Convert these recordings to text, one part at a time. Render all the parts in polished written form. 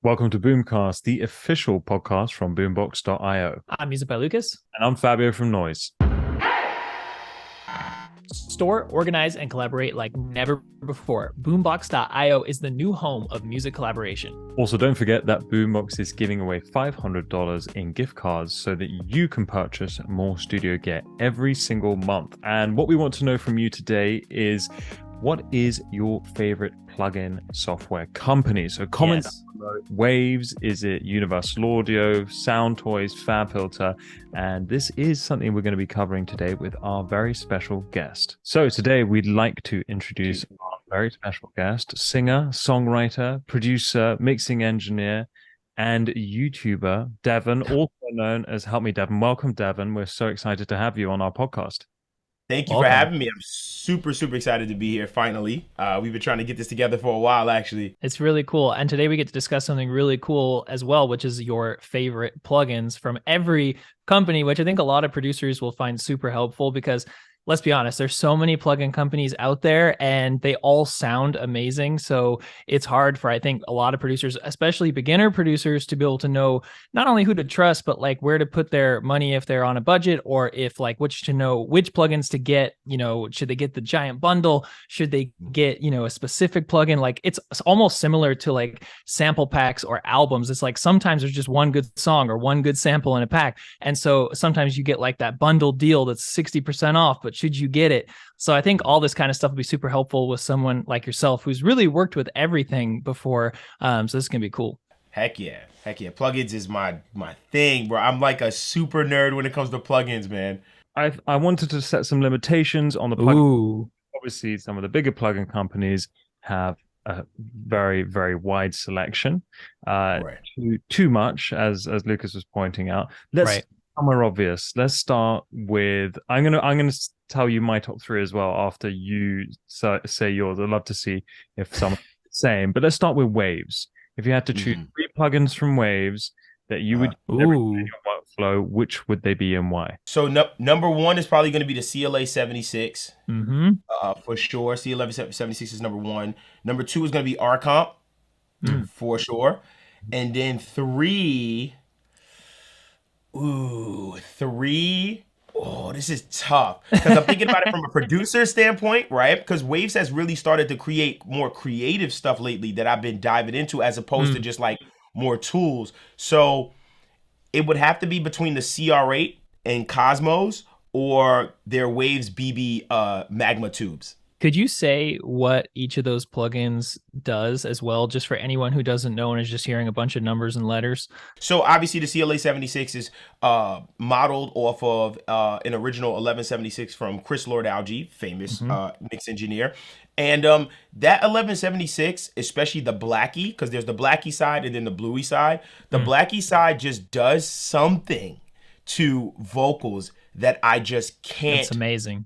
Welcome to Boomcast, the official podcast from Boombox.io. I'm MusicByLukas. And I'm Fabio from Noize. Store, organize, and collaborate like never before. Boombox.io is the new home of music collaboration. Also, don't forget that Boombox is giving away $500 in gift cards so that you can purchase more studio gear every single month. And what we want to know from you today is, what is your favorite plugin software company? So comment down below. Waves, is it Universal Audio, Soundtoys, FabFilter? And this is something we're going to be covering today with our very special guest. So today we'd like to introduce our very special guest, singer, songwriter, producer, mixing engineer, and YouTuber, Devvon, also known as HelpMeDevvon. Welcome, Devvon. We're so excited to have you on our podcast. Thank you for having me. I'm super excited to be here finally. We've been trying to get this together for a while, actually. It's really cool. And today we get to discuss something really cool as well, which is your favorite plugins from every company, which I think a lot of producers will find super helpful because let's be honest, there's so many plugin companies out there and they all sound amazing. So it's hard for, I think, a lot of producers, especially beginner producers, to be able to know not only who to trust, but like where to put their money if they're on a budget, or if like which plugins to get. Should they get the giant bundle? Should they get, a specific plugin? Like it's almost similar to like sample packs or albums. It's like sometimes there's just one good song or one good sample in a pack. And so sometimes you get like that bundle deal that's 60% off, but should you get it? So I think all this kind of stuff will be super helpful with someone like yourself who's really worked with everything before. So this is gonna be cool. Heck yeah. Plugins is my thing, bro. I'm like a super nerd when it comes to plugins, man. I wanted to set some limitations on the plugin. Ooh. Obviously, some of the bigger plugin companies have a very, very wide selection. Right. Too much, as Lucas was pointing out. Let's somewhere obvious. Let's start with I'm gonna tell you my top three as well after you say yours. I'd love to see if someone's the same. But let's start with Waves. If you had to choose three plugins from Waves that you would in your workflow, which would they be and why? So number one is probably going to be the CLA 76. For sure. CLA 76 is number one. Number two is going to be RComp for sure. And then three. Oh, this is tough because I'm thinking about it from a producer standpoint, right? Because Waves has really started to create more creative stuff lately that I've been diving into, as opposed to just like more tools. So it would have to be between the CR8 and Cosmos or their Waves BB magma tubes. Could you say what each of those plugins does as well, just for anyone who doesn't know and is just hearing a bunch of numbers and letters? So obviously the CLA 76 is modeled off of an original 1176 from Chris Lord-Alge, famous mix engineer. And that 1176, especially the Blackie, because there's the Blackie side and then the Bluey side. The Blackie side just does something to vocals that I just can't. It's amazing.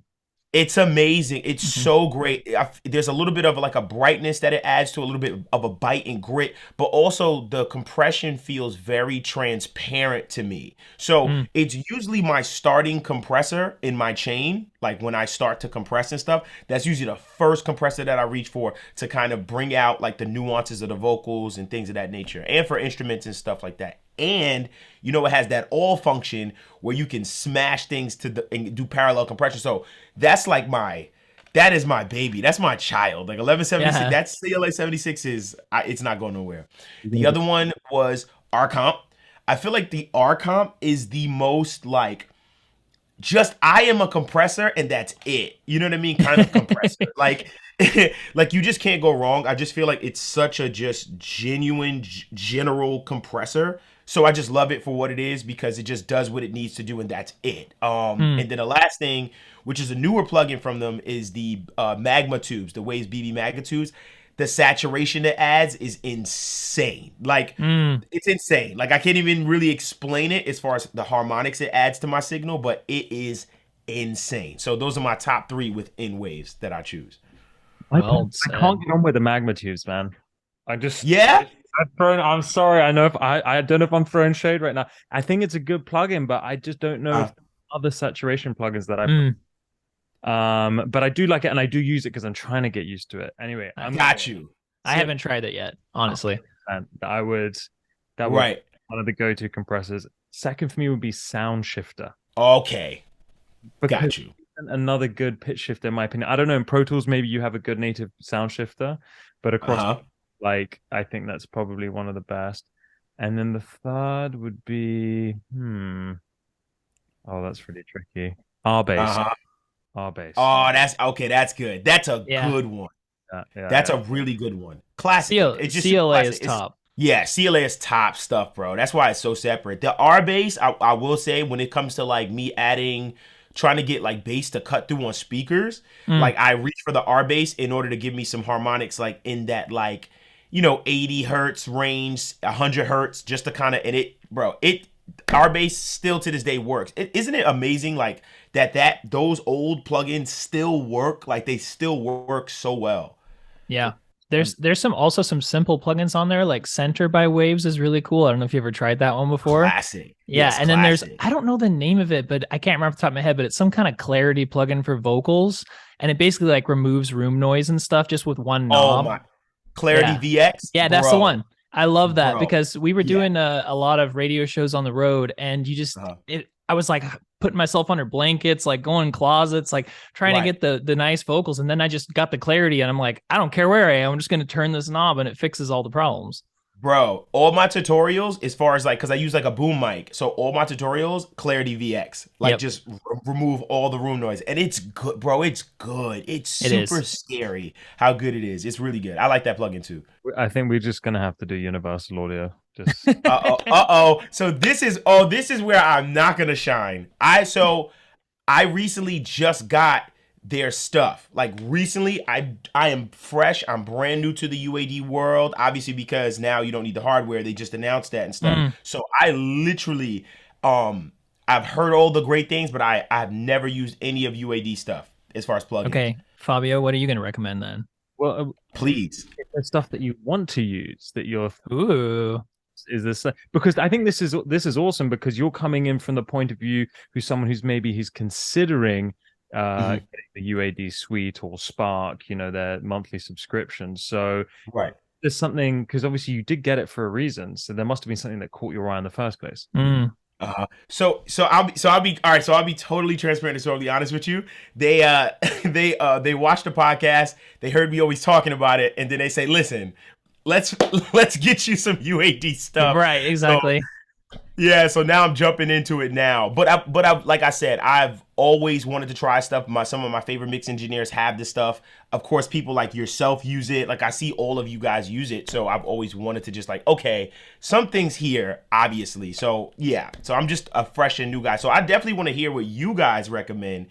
It's amazing. It's so great. There's a little bit of like a brightness that it adds to, a little bit of a bite and grit, but also the compression feels very transparent to me. So it's usually my starting compressor in my chain. Like when I start to compress and stuff, that's usually the first compressor that I reach for to kind of bring out like the nuances of the vocals and things of that nature, and for instruments and stuff like that. And it has that all function where you can smash things and do parallel compression. So that is my baby. That's my child. Like 1176, that's CLA 76 it's not going nowhere. The other one was RComp. I feel like the RComp is the most like, just I am a compressor and that's it. You know what I mean? Kind of compressor. Like you just can't go wrong. I just feel like it's such a just genuine general compressor. So I just love it for what it is, because it just does what it needs to do, and that's it. And then the last thing, which is a newer plugin from them, is the magma tubes, the Waves BB magma tubes. The saturation it adds is insane. Like it's insane. Like I can't even really explain it as far as the harmonics it adds to my signal, but it is insane. So those are my top three within Waves that I choose. I can't get on with the magma tubes, man. I'm sorry. I don't know if I'm throwing shade right now. I think it's a good plugin, but I just don't know if other saturation plugins that I put. But I do like it, and I do use it because I'm trying to get used to it. Anyway, I got you. I haven't tried it yet, honestly. And that would be Right. one of the go-to compressors. Second for me would be Sound Shifter Okay. because Got you. another good pitch shifter in my opinion. I don't know, in Pro Tools maybe you have a good native sound shifter, but across Uh-huh. like I think that's probably one of the best. And then the third would be oh, that's really tricky. R bass. Uh-huh. R bass. Oh, that's okay. That's good. That's a Yeah. good one. Yeah, yeah, That's yeah. a really good one. Classic. It's just super CLA is classic. It's top. yeah, CLA is top stuff, bro. That's why it's so separate. The R bass, I will say, when it comes to like me adding, trying to get like bass to cut through on speakers, Mm, like I reach for the R bass in order to give me some harmonics, like in that like 80 hertz range, 100 hertz, just to kind of and it, bro. R bass still to this day works. Isn't it amazing, like that those old plugins still work, like they still work so well. yeah. Um, There's some simple plugins on there, like Center by Waves is really cool. I don't know if you ever tried that one before. Classic. Yeah, Yes, and then there's classic. I don't know the name of it, but I can't remember off the top of my head, but it's some kind of clarity plugin for vocals, and it basically like removes room noise and stuff just with one Oh knob. my. Clarity Yeah. VX, Yeah, that's the bro. one. I love that Bro. because we were Yeah. doing a lot of radio shows on the road, and Uh-huh. I was like putting myself under blankets, like going in closets, like trying to Right. get the nice vocals, and then I just got the clarity, and I'm like, I don't care where I am, I'm just gonna turn this knob, and it fixes all the problems. Bro, all my tutorials, as far as like, because I use like a boom mic, so all my tutorials, Clarity VX, like Yep, just remove all the room noise, and it's good, bro. It's good. It's it super is. scary how good it is. It's really good. I like that plugin too. I think we're just gonna have to do universal audio. Just Uh-oh. So this is where I'm not gonna shine. I recently just got their stuff. Like recently, I am fresh. I'm brand new to the UAD world. Obviously, because now you don't need the hardware. They just announced that and stuff. Mm, So I literally, I've heard all the great things, but I've never used any of UAD stuff as far as plugins. okay, Fabio, what are you gonna recommend then? well, Please. the stuff that you want to use that you're Ooh, is this because I think this is awesome because you're coming in from the point of view who's someone who's maybe he's considering Mhm. getting the UAD suite or Spark, their monthly subscription. So Right. there's something because obviously you did get it for a reason, so there must have been something that caught your eye in the first place. mm, So I'll be all right. So I'll be totally transparent and totally honest with you. They they watched the podcast. They heard me always talking about it, and then they say, "Listen, let's let's get you some UAD stuff." right, So exactly. yeah, so now I'm jumping into it now. But I like I said, I've always wanted to try stuff. Some of my favorite mix engineers have this stuff. Of course, people like yourself use it. Like I see all of you guys use it. So I've always wanted to just like, okay, something's here, obviously. So yeah. So I'm just a fresh and new guy. So I definitely want to hear what you guys recommend.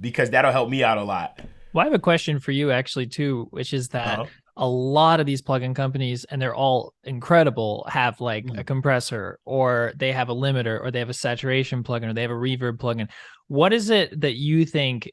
Because that'll help me out a lot. Well, I have a question for you actually too, which is that Uh-huh. a lot of these plugin companies, and they're all incredible, have like a Mhm. compressor, or they have a limiter, or they have a saturation plugin, or they have a reverb plugin. What is it that you think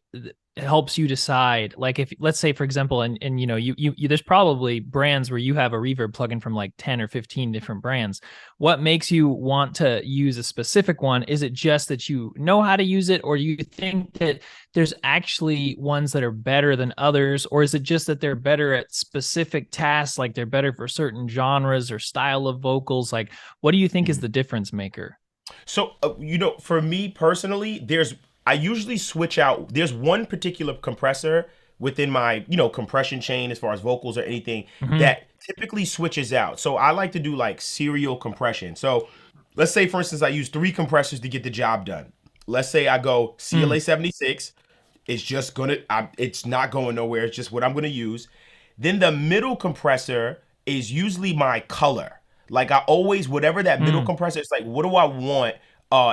helps you decide? Like, if let's say, for example, and you there's probably brands where you have a reverb plugin from like 10 or 15 different brands. What makes you want to use a specific one? Is it just that you know how to use it, or do you think that there's actually ones that are better than others, or is it just that they're better at specific tasks, like they're better for certain genres or style of vocals? Like, what do you think is Mhm. the difference maker? So, for me personally, I usually switch out. There's one particular compressor within my, compression chain as far as vocals or anything Hmm. that typically switches out. So I like to do like serial compression. So let's say, for instance, I use three compressors to get the job done. Let's say I go Mm, CLA 76. It's not going nowhere. It's just what I'm gonna use. Then the middle compressor is usually my color. Like I always, whatever that middle mm, compressor, it's like, what do I want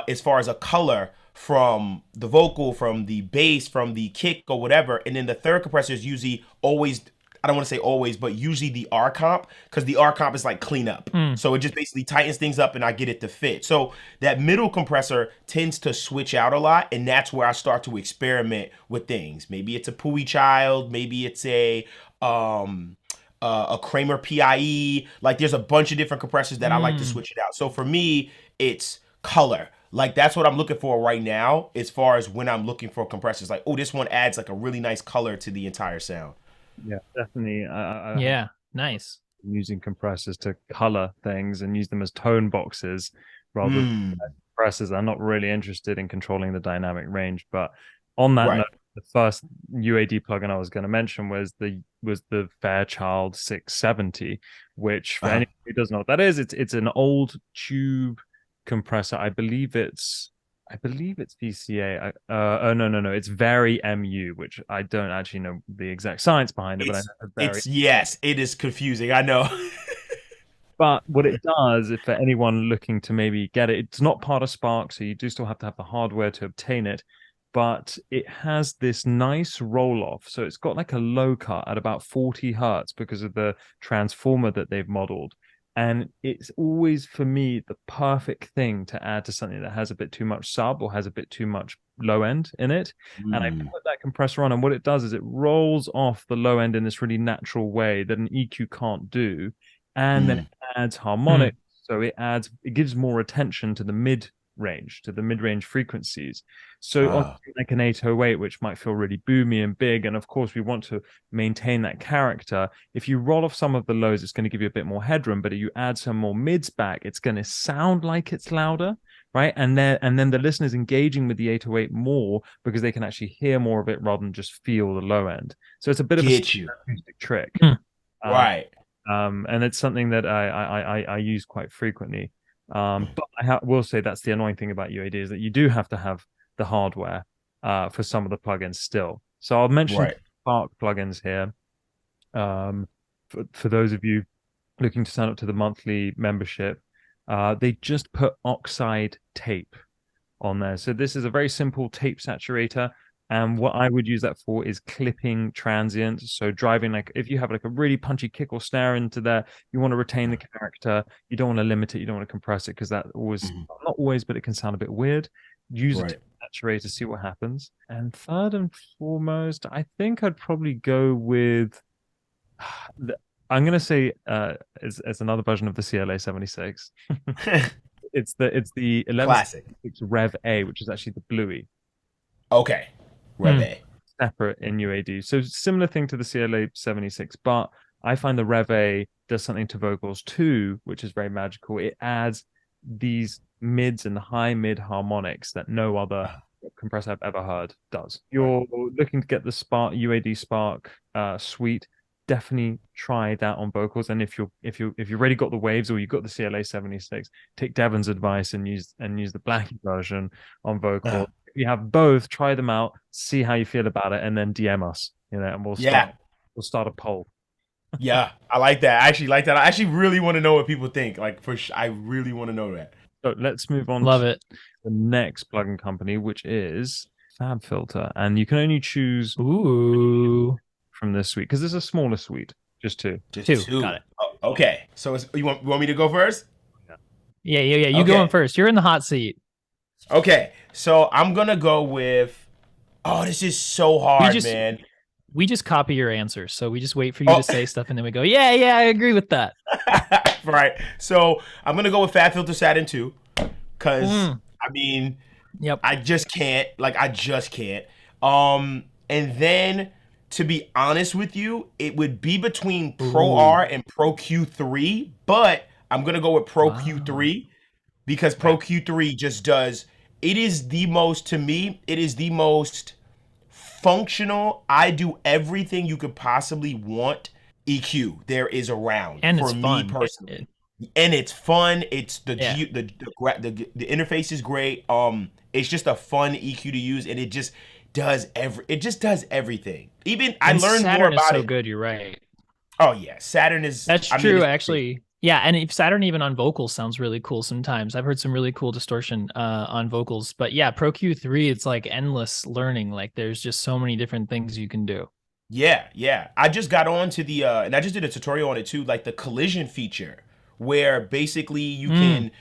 as far as a color from the vocal, from the bass, from the kick or whatever. And then the third compressor is usually always, I don't want to say always, but usually the R comp, because the R comp is like cleanup. mm. So it just basically tightens things up and I get it to fit. So that middle compressor tends to switch out a lot, and that's where I start to experiment with things. Maybe it's a Pui Child, maybe it's a Kramer PIE. Like there's a bunch of different compressors that I like to Mm. switch it out. So for me, it's color. Like that's what I'm looking for right now, as far as when I'm looking for compressors. Like, oh, this one adds like a really nice color to the entire sound. Yeah, definitely. Yeah, nice. using compressors to color things and use them as tone boxes rather than Mm, compressors. I'm not really interested in controlling the dynamic range. But on that right. note, the first UAD plugin I was going to mention was the Fairchild 670, which for Uh-huh. anyone who doesn't know what that is, it's an old tube compressor. I believe it's VCA. Oh no, it's Very MU, which I don't actually know the exact science behind it, but I know it's Very. It's yes, it is confusing. I know. But what it does, if for anyone looking to maybe get it, it's not part of Spark, so you do still have to have the hardware to obtain it. But it has this nice roll off. So it's got like a low cut at about 40 hertz because of the transformer that they've modeled. And it's always, for me, the perfect thing to add to something that has a bit too much sub or has a bit too much low end in it. And I Mm, put that compressor on, and what it does is it rolls off the low end in this really natural way that an EQ can't do. And then mm, adds Hmm. harmonics, so it gives more attention to the mid range frequencies. So on uh, like an 808, which might feel really boomy and big, and of course we want to maintain that character. If you roll off some of the lows, it's going to give you a bit more headroom, but if you add some more mids back, it's going to sound like it's louder, right? And then the listener's engaging with the 808 more because they can actually hear more of it rather than just feel the low end. So it's a bit of a get you. acoustic trick. Hmm. Uh, Right. and it's something that I use quite frequently. But will say that's the annoying thing about UAD is that you do have to have the hardware for some of the plugins still. So I'll mention Right. Spark plugins here. For those of you looking to sign up to the monthly membership, they just put oxide tape on there. So this is a very simple tape saturator. And what I would use that for is clipping transients. So driving, like if you have like a really punchy kick or snare into there, you want to retain the character. You don't want to limit it. You don't want to compress it because that always, Mhm. not always, but it can sound a bit weird. Use a tape Right. saturator, see what happens. And third and foremost, I think I'd probably go with I'm gonna say it's another version of the CLA 76. It's the Classic. 1166 Rev A, which is actually the Bluey, Okay. Rev Hmm. A. separate in UAD. So similar thing to the CLA 76, but I find the Rev A does something to vocals too, which is very magical. It adds these mids and high mid harmonics that no other Uh, compressor I've ever heard does. Right. You're looking to get the Spark UAD Spark suite, definitely try that on vocals. And if you've already got the waves or you've got the CLA 76, take Devvon's advice and use the black version on Uh, vocal. If you have both, try them out, see how you feel about it, and then DM us, and yeah. we'll start a poll. Yeah. I like that. I actually like that. I actually really want to know what people think. Like for sure. I really want to know that. So let's move on Love to it. the next plugin company, which is FabFilter. And you can only choose Ooh. from this suite because there's a smaller suite, just two. Just Two. Got two. it. Oh, okay. So you want me to go first? Yeah. You Okay. going first. You're in the hot seat. Okay. So I'm gonna go with. Oh, this is so hard, just man. we just copy your answers. So we just wait for you Oh, to say stuff and then we go, yeah, I agree with that. right. So I'm gonna go with Fat Filter Satin 2, because Mm. I mean, Yep. I just can't. Like, I just can't. And then to be honest with you, it would be between Pro Ooh. R and Pro Q3, but I'm gonna go with Pro Wow. Q3 because Pro Right. Q3 just does. It is the most, to me, it is the most functional. I do everything you could possibly want EQ there is around And for it's me fun. personally. And it's fun. It's Yeah. the interface is great. It's just a fun EQ to use, and it just does everything. Even I And learned more Saturn is about so it. good. You're right. Oh yeah, Saturn is. That's I mean, true, it's great. actually. Yeah, and if Saturn even on vocals sounds really cool sometimes. I've heard some really cool distortion on vocals. But yeah, Pro Q3, it's like endless learning. Like there's just so many different things you can do. Yeah, yeah. I just got on to the and I just did a tutorial on it too, like the collision feature, where basically you Mm. can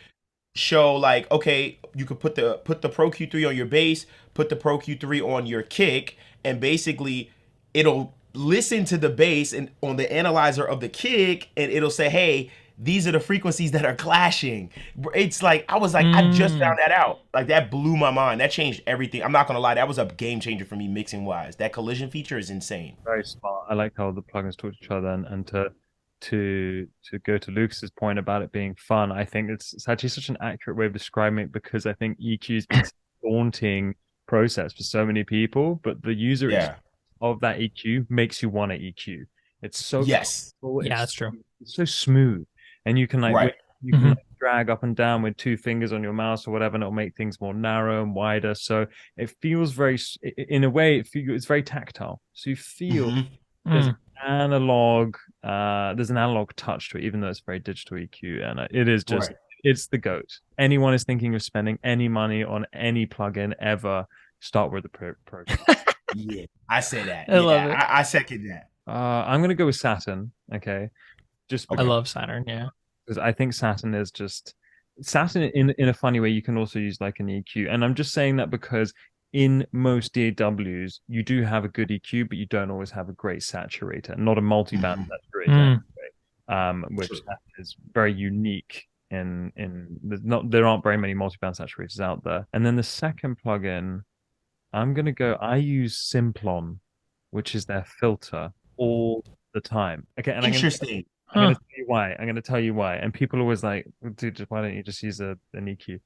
show like, okay, you could put the Pro Q3 on your bass, put the Pro Q3 on your kick, and basically it'll listen to the bass and on the analyzer of the kick, and it'll say, hey, these are the frequencies that are clashing. It's like I was like, I just Mm. found that out. Like that blew my mind. That changed everything. I'm not gonna lie, that was a game changer for me mixing wise. That collision feature is insane. Very smart. I like how the plugins talk to each other and to to go to Lucas's point about it being fun, I think it's actually such an accurate way of describing it, because I think EQ has been a daunting process for so many people, but the user Yeah. of that EQ makes you want to EQ. It's so Yes. comfortable. Yeah, that's true. It's so smooth, and you can Right. you can like drag up and down with two fingers on your mouse or whatever, and it'll make things more narrow and wider. So it feels very, in a way, it's very tactile. So you feel there's an analog, there's an analog touch to it, even though it's very digital EQ, and it is just it's the GOAT. Anyone is thinking of spending any money on any plugin ever, start with the program. Yeah, I say that. I love it. I second that. I'm gonna go with Saturn. Okay, just I love Saturn. Yeah, because I think Saturn is just Saturn in a funny way. You can also use like an EQ, and I'm just saying that because in most DAWs you do have a good EQ, but you don't always have a great saturator, not a multi-band saturator, which is very unique. There aren't very many multi-band saturators out there. And then the second plugin, I'm gonna go. I use Simplon, which is their filter, all the time. Okay, and Interesting. I'm going to tell you why. I'm going to tell you why. And people are always like, dude, why don't you just use an EQ?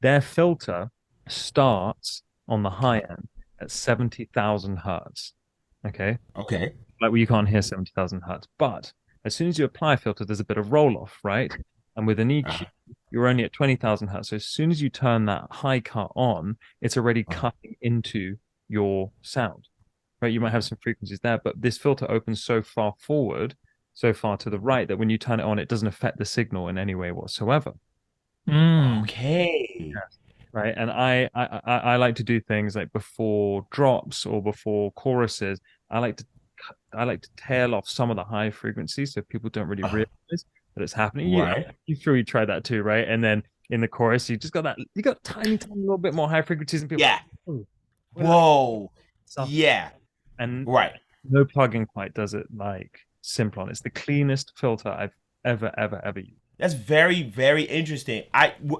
Their filter starts on the high end at 70,000 hertz. Okay. Okay. Like, well, you can't hear 70,000 hertz. But as soon as you apply a filter, there's a bit of roll off, right? And with an EQ, you're only at 20,000 hertz. So as soon as you turn that high cut on, it's already cutting into your sound, right? You might have some frequencies there, but this filter opens so far forward, so far to the right, that when you turn it on, it doesn't affect the signal in any way whatsoever. Okay. Right. And I like to do things like before drops or before choruses, I like to tail off some of the high frequencies so people don't really realize that it's happening. You sure you try that too, right? And then in the chorus, you got tiny little bit more high frequencies, and people whoa. Yeah. And no plugin quite does it like Simplon. It's the cleanest filter I've ever used. That's very, very interesting.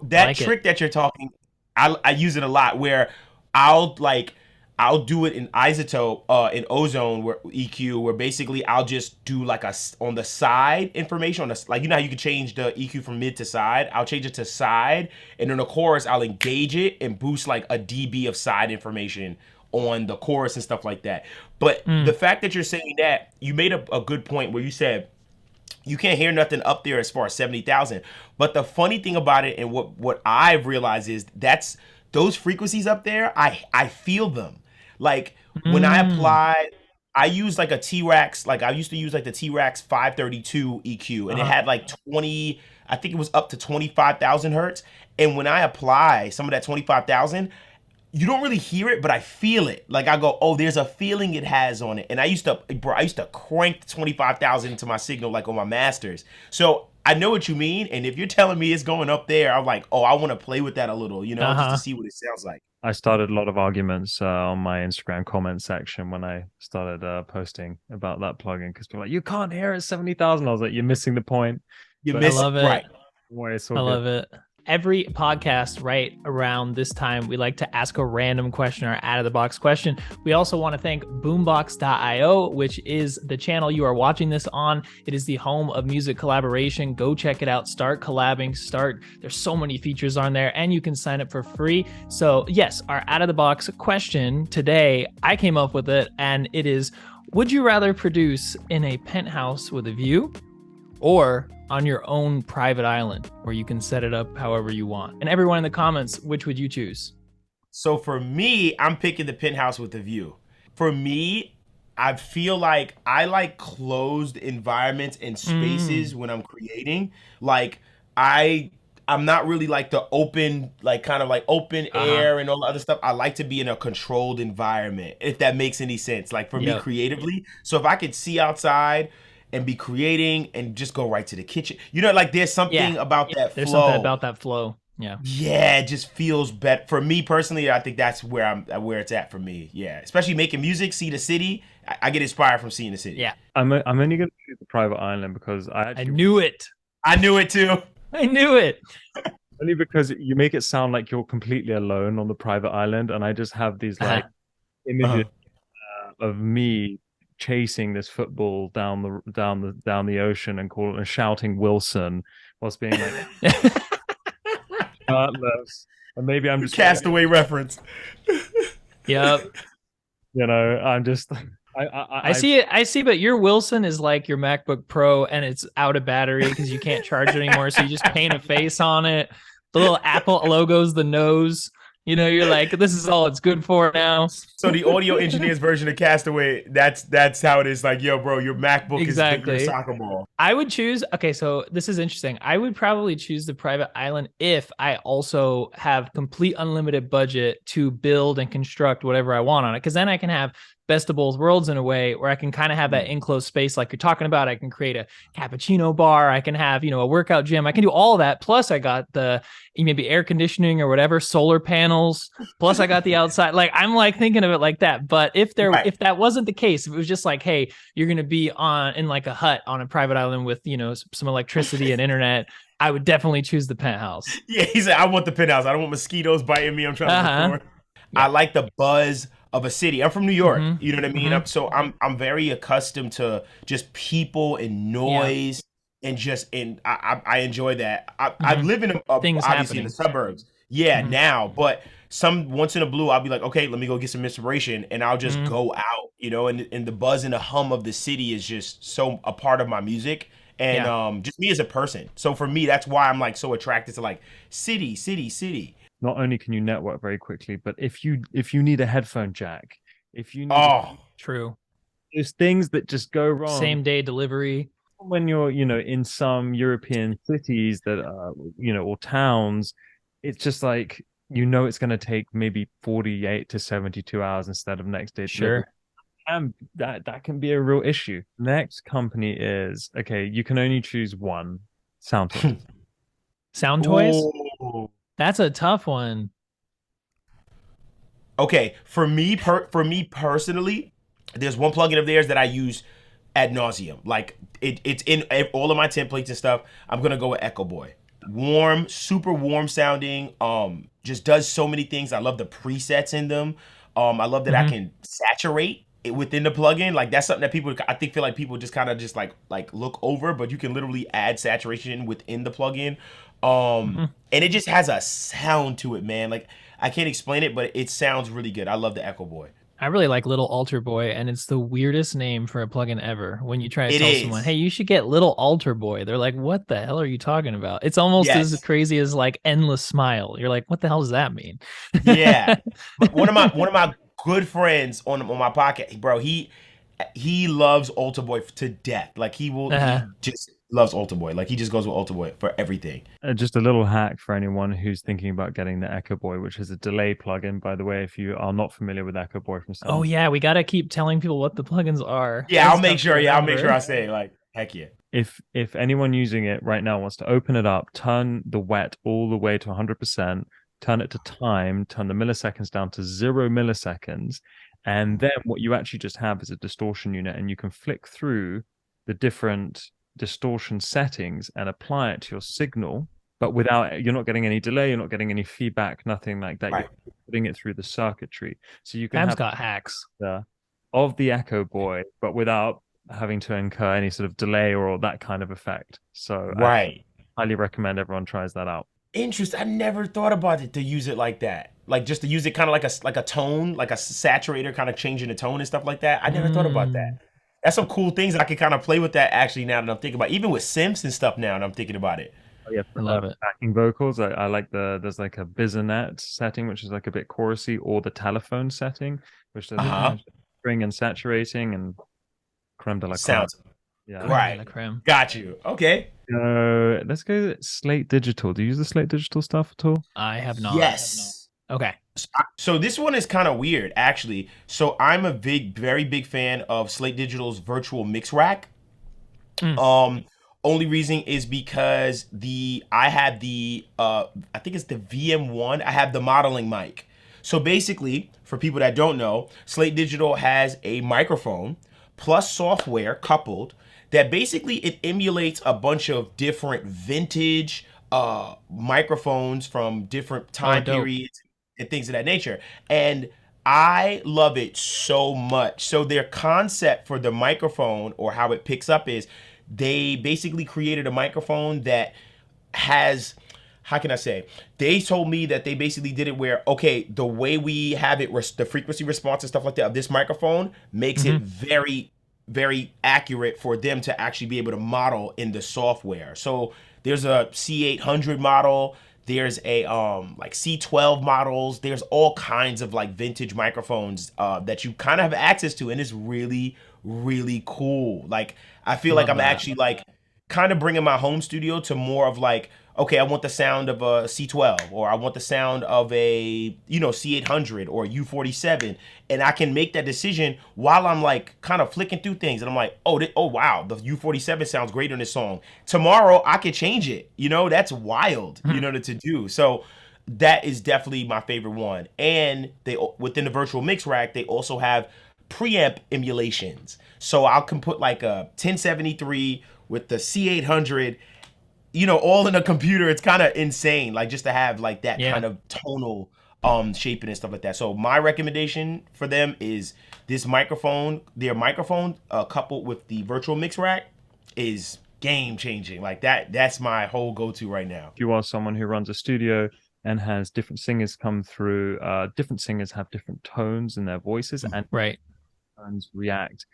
That trick that you're talking, I use it a lot, where I'll do it in isotope, in ozone, where EQ, where basically I'll just do like on the side information, on the, like, you know how you can change the EQ from mid to side. I'll change it to side, and in the chorus I'll engage it and boost like a dB of side information on the chorus and stuff like that. But the fact that you're saying that, you made a good point where you said you can't hear nothing up there as far as 70,000. But the funny thing about it, and what I've realized, is those frequencies up there, I feel them. Like when I apply, I use like a T-Rex, like I used to use like the T-Rex 532 EQ, and it had like 20, I think it was up to 25,000 hertz. And when I apply some of that 25,000, you don't really hear it, but I feel it. Like I go, oh, there's a feeling it has on it. And I used to crank 25,000 into my signal, like on my masters. So I know what you mean. And if you're telling me it's going up there, I'm like, oh, I want to play with that a little, just to see what it sounds like. I started a lot of arguments on my Instagram comment section when I started posting about that plugin, because people were like, you can't hear it 70,000. I was like, you're missing the point. I love it. Right. I love it. Every podcast right around this time, we like to ask a random question or out of the box question. We also want to thank Boombox.io, which is the channel you are watching this on. It is the home of music collaboration. Go check it out. Start collabing. There's so many features on there, and you can sign up for free. So yes, our out of the box question today, I came up with it, and it is, would you rather produce in a penthouse with a view, or on your own private island where you can set it up however you want? And everyone in the comments, which would you choose? So for me, I'm picking the penthouse with the view. For me, I feel like I like closed environments and spaces when I'm creating. Like I'm not really like the open, like kind of like open air and all the other stuff. I like to be in a controlled environment, if that makes any sense. Like for me creatively. So if I could see outside and be creating and just go right to the kitchen, like there's something about that flow. There's something about that flow. Yeah, it just feels better for me personally. I think that's where it's at for me. Yeah, especially making music, see the city. I get inspired from seeing the city. Yeah, I'm only going to choose the private island because I knew it. I knew it too. I knew it. Only because you make it sound like you're completely alone on the private island, and I just have these like images of me chasing this football down the ocean and calling and shouting Wilson whilst being like heartless. And maybe I'm just Castaway reference. Yep. I'm just I see it. I see, but your Wilson is like your MacBook Pro, and it's out of battery because you can't charge it anymore. So you just paint a face on it. The little Apple logo's the nose. You're like, this is all it's good for now. So the audio engineer's version of Castaway, that's how it is. Like, yo, bro, your MacBook is your soccer ball. I would choose. Okay, so this is interesting. I would probably choose the private island if I also have complete unlimited budget to build and construct whatever I want on it, because then I can have best of both worlds in a way where I can kind of have that enclosed space like you're talking about. I can create a cappuccino bar. I can have, a workout gym. I can do all of that. Plus I got the maybe air conditioning or whatever, solar panels. Plus I got the outside. Like, I'm like thinking of it like that. But if that wasn't the case, if it was just like, hey, you're going to be in like a hut on a private island with, some electricity and internet, I would definitely choose the penthouse. Yeah. He said, I want the penthouse. I don't want mosquitoes biting me. I'm trying to record. Yeah. I like the buzz of a city. I'm from New York. You know what I mean? So I'm very accustomed to just people and noise and I enjoy that. I live in obviously in the suburbs. Yeah, now, but once in a blue, I'll be like, okay, let me go get some inspiration, and I'll just go out, and the buzz and the hum of the city is just so a part of my music and just me as a person. So for me, that's why I'm like so attracted to like city. Not only can you network very quickly, but if you need a headphone jack, if you need true, there's things that just go wrong. Same day delivery. When you're in some European cities that or towns, it's just like it's going to take maybe 48 to 72 hours instead of next day. Sure. And that can be a real issue. Next company is you can only choose one. Sound Toys. Sound Toys? Oh. That's a tough one. Okay, for me personally, there's one plugin of theirs that I use ad nauseum. Like it's in all of my templates and stuff. I'm gonna go with Echo Boy. Warm, super warm sounding. Just does so many things. I love the presets in them. I love that I can saturate it within the plugin. Like that's something that people feel like people just kind of just like look over, but you can literally add saturation within the plugin. And it just has a sound to it, man. Like I can't explain it, but it sounds really good. I love the Echo Boy. I really like Little Alter Boy, and it's the weirdest name for a plugin ever. When you try to tell someone, hey, you should get Little Alter Boy, they're like, what the hell are you talking about? It's almost as crazy as like Endless Smile. You're like, what the hell does that mean? Yeah. One of my good friends on my podcast, bro, he loves Alter Boy to death. Like he just loves Alter Boy. Like he just goes with Alter Boy for everything. Just a little hack for anyone who's thinking about getting the Echo Boy, which is a delay plugin, by the way, if you are not familiar with Echo Boy from Sound. Oh yeah, we got to keep telling people what the plugins are. Yeah, I'll make sure I say like, heck yeah. If anyone using it right now wants to open it up, turn the wet all the way to 100%, turn it to time, turn the milliseconds down to 0 milliseconds, and then what you actually just have is a distortion unit, and you can flick through the different distortion settings and apply it to your signal, but you're not getting any delay, you're not getting any feedback, nothing like that. Right. You're putting it through the circuitry, so you can got hacks of the Echo Boy, but without having to incur any sort of delay or that kind of effect. So I highly recommend everyone tries that out. Interesting. I never thought about it to use it like that. Like just to use it kind of like a tone, like a saturator, kind of changing the tone and stuff like that. I never thought about that. That's some cool things that I can kind of play with that actually now that I'm thinking about it. Even with synths and stuff now and I'm thinking about it. Oh, yeah, I love it. Backing vocals, I like there's like a bisonet setting, which is like a bit chorusy, or the telephone setting, which does string and saturating and creme de la creme. Sounds. Yeah. Right. Got you. Okay. Let's go Slate Digital. Do you use the Slate Digital stuff at all? I have not. Yes. Okay. So this one is kind of weird, actually. So I'm a very big fan of Slate Digital's virtual mix rack. Only reason is because I have I think it's the VM1. I have the modeling mic. So basically, for people that don't know, Slate Digital has a microphone plus software coupled that basically it emulates a bunch of different vintage microphones from different time periods and things of that nature. And I love it so much. So their concept for the microphone, or how it picks up, is they basically created a microphone that has, how can I say? They told me that they basically did it where, okay, the way we have it, the frequency response and stuff like that of this microphone makes it very, very accurate for them to actually be able to model in the software. So there's a C800 model. There's a like C12 models. There's all kinds of like vintage microphones that you kind of have access to, and it's really, really cool. Like, I feel like I'm actually like kind of bringing my home studio to more of like, okay, I want the sound of a C12, or I want the sound of a, C800 or U47, and I can make that decision while I'm like kind of flicking through things, and I'm like, oh wow, the U47 sounds great on this song. Tomorrow I could change it. That's wild, to do. So that is definitely my favorite one. And they, within the virtual mix rack, they also have preamp emulations. So I can put like a 1073 with the C800, all in a computer. It's kind of insane, like, just to have like that kind of tonal shaping and stuff like that. So my recommendation for them is this microphone. Their microphone coupled with the virtual mix rack is game changing. Like that's my whole go-to right now. If you are someone who runs a studio and has different singers come through, different singers have different tones in their voices, and tones react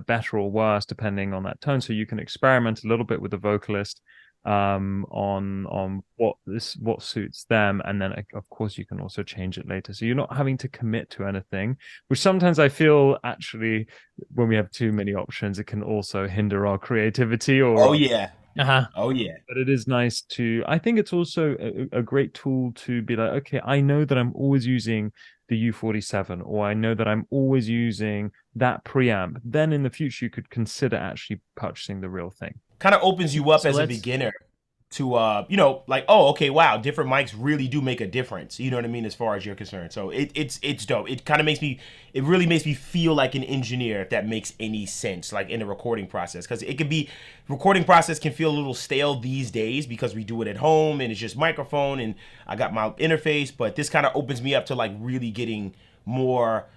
better or worse depending on that tone. So you can experiment a little bit with the vocalist on what suits them, and then of course you can also change it later. So you're not having to commit to anything, which sometimes I feel actually when we have too many options, it can also hinder our creativity. Or oh yeah. But it is nice to, I think it's also a great tool to be like, okay, I know that I'm always using the U47, or I know that I'm always using that preamp. Then in the future you could consider actually purchasing the real thing. Kind of opens you up as a beginner to like, oh, okay, wow, different mics really do make a difference, you know what I mean, as far as you're concerned. So it's dope. It kind of really makes me feel like an engineer, if that makes any sense, like in the recording process, because recording process can feel a little stale these days because we do it at home and it's just microphone and I got my interface. But this kind of opens me up to like really getting more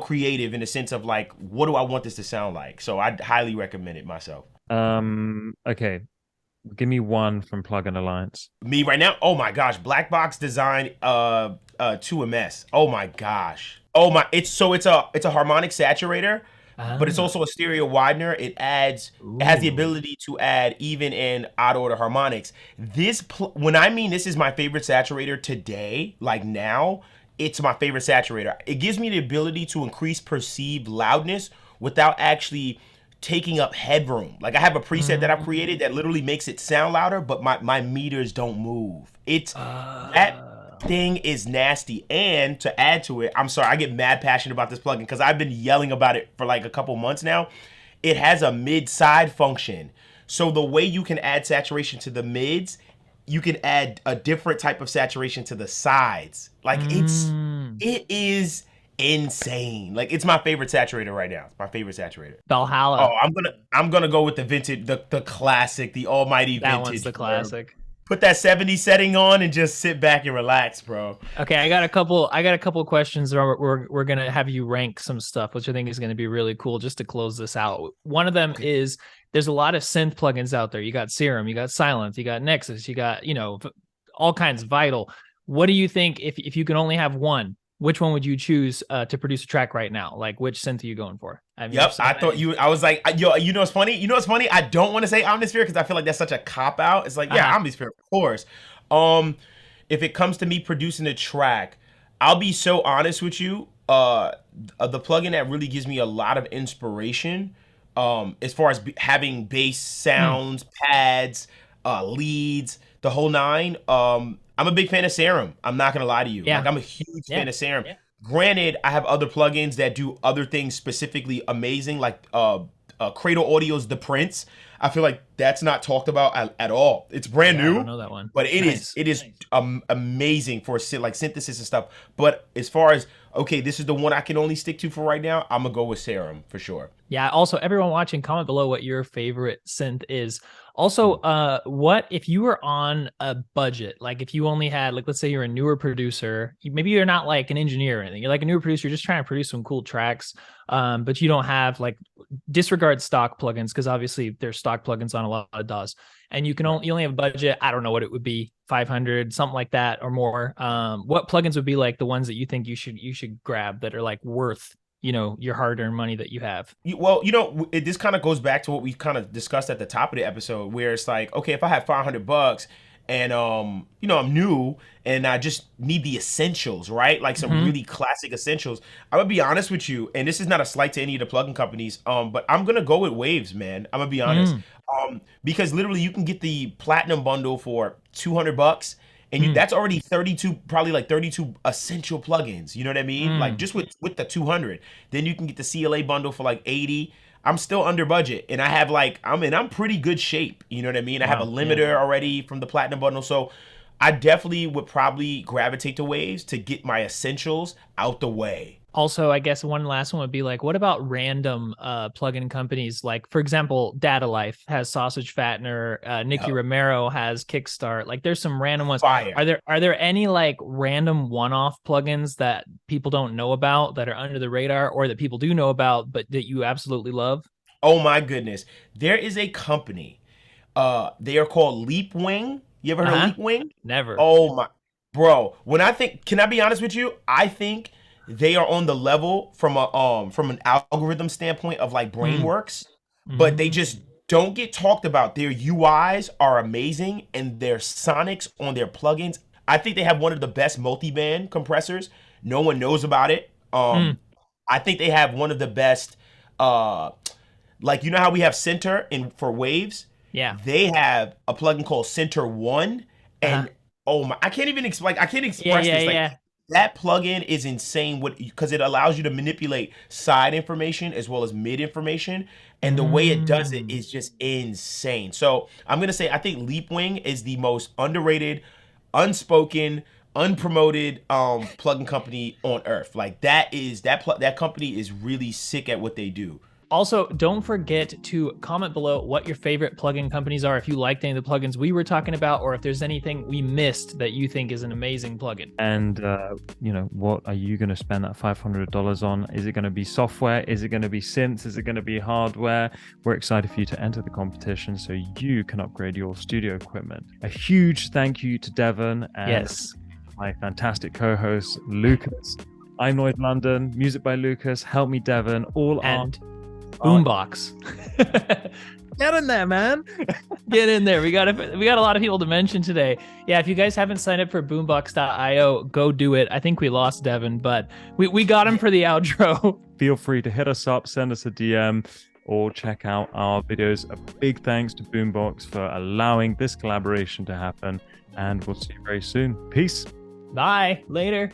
creative in the sense of like, what do I want this to sound like? So I'd highly recommend it myself. Okay, give me one from Plugin Alliance. Me right now? Oh my gosh, Black Box Design 2MS. Oh my gosh. It's a harmonic saturator, but it's also a stereo widener. It has the ability to add even and odd order harmonics. When I mean this is my favorite saturator today, like now, it's my favorite saturator. It gives me the ability to increase perceived loudness without actually taking up headroom. Like, I have a preset that I've created that literally makes it sound louder, but my meters don't move. That thing is nasty. And to add to it, I'm sorry, I get mad passionate about this plugin because I've been yelling about it for like a couple months now. It has a mid-side function. So the way you can add saturation to the mids, you can add a different type of saturation to the sides. Like, it is insane. Like, it's my favorite saturator right now. It's my favorite saturator. Valhalla. Oh, I'm gonna go with the vintage, the classic, the almighty vintage. That one's the classic. Put that 70 setting on and just sit back and relax, bro. Okay, I got a couple questions. We're gonna have you rank some stuff, which I think is gonna be really cool, just to close this out. One of them is, there's a lot of synth plugins out there. You got Serum, you got Silence, you got Nexus, you got all kinds of Vital. What do you think, if you can only have one, which one would you choose to produce a track right now? Like, which synth are you going for? I was like, yo, what's funny? I don't want to say Omnisphere because I feel like that's such a cop-out. It's like, yeah, Omnisphere, of course. If it comes to me producing a track, I'll be so honest with you. The plugin that really gives me a lot of inspiration, as far as having bass sounds, pads, leads, the whole nine, I'm a big fan of Serum. I'm not going to lie to you. Yeah. Like, I'm a huge fan of Serum. Yeah. Granted, I have other plugins that do other things specifically amazing, like Cradle Audio's The Prince. I feel like that's not talked about at all. It's brand new. I don't know that one. But it is amazing for like synthesis and stuff. But as far as okay, this is the one I can only stick to for right now, I'm gonna go with Serum for sure. Yeah. Also, everyone watching, comment below what your favorite synth is. Also, what if you were on a budget? Like if you only had, like, let's say you're a newer producer, maybe you're not like an engineer or anything. You're like a newer producer, you're just trying to produce some cool tracks, but you don't have, like, disregard stock plugins, because obviously there's stock plugins on a lot of DAWs, and you only have a budget. I don't know what it would be, 500, something like that or more. What plugins would be like the ones that you think you should grab that are like worth, your hard-earned money that you have? Well, this kind of goes back to what we kind of discussed at the top of the episode, where it's like, okay, if I have $500 and I'm new and I just need the essentials, right? Like some really classic essentials. I'm gonna be honest with you, and this is not a slight to any of the plugin companies, but I'm gonna go with Waves, man. I'm gonna be honest, because literally you can get the platinum bundle for $200. And that's already 32, probably like 32 essential plugins. You know what I mean? Like just with the 200. Then you can get the CLA bundle for like 80. I'm still under budget, and I have I'm pretty good shape. You know what I mean? I have a limiter already from the platinum bundle, so I definitely would probably gravitate to Waves to get my essentials out the way. Also, I guess one last one would be like, what about random plugin companies? Like, for example, Data Life has Sausage Fattener, Nicky Romero has Kickstart. Like, there's some random ones. Fire. Are there any like random one-off plugins that people don't know about, that are under the radar, or that people do know about but that you absolutely love? Oh my goodness, there is a company. They are called Leapwing. You ever heard of Leapwing? Never. Oh my, bro. Can I be honest with you? I think they are on the level from an algorithm standpoint of like Brainworks, but they just don't get talked about. Their UIs are amazing, and their sonics on their plugins. I think they have one of the best multi-band compressors. No one knows about it. I think they have one of the best, like, you know how we have Center for Waves? Yeah. They have a plugin called Center One, and oh my, I can't express this. Like, that plugin is insane because it allows you to manipulate side information as well as mid information. And the way it does it is just insane. So I'm going to say I think Leapwing is the most underrated, unspoken, unpromoted plugin company on earth. Like that company is really sick at what they do. Also, don't forget to comment below what your favorite plugin companies are, if you liked any of the plugins we were talking about, or if there's anything we missed that you think is an amazing plugin. And, what are you going to spend that $500 on? Is it going to be software? Is it going to be synths? Is it going to be hardware? We're excited for you to enter the competition so you can upgrade your studio equipment. A huge thank you to Devvon and my fantastic co-host, Lucas. I'm Noize London, MusicByLukas, HelpMeDevvon, all and Boombox. Get in there, man. Get in there. We got a lot of people to mention today. Yeah, if you guys haven't signed up for boombox.io, go do it. I think we lost Devvon, but we got him for the outro. Feel free to hit us up, send us a DM, or check out our videos. A big thanks to Boombox for allowing this collaboration to happen, and we'll see you very soon. Peace. Bye. Later.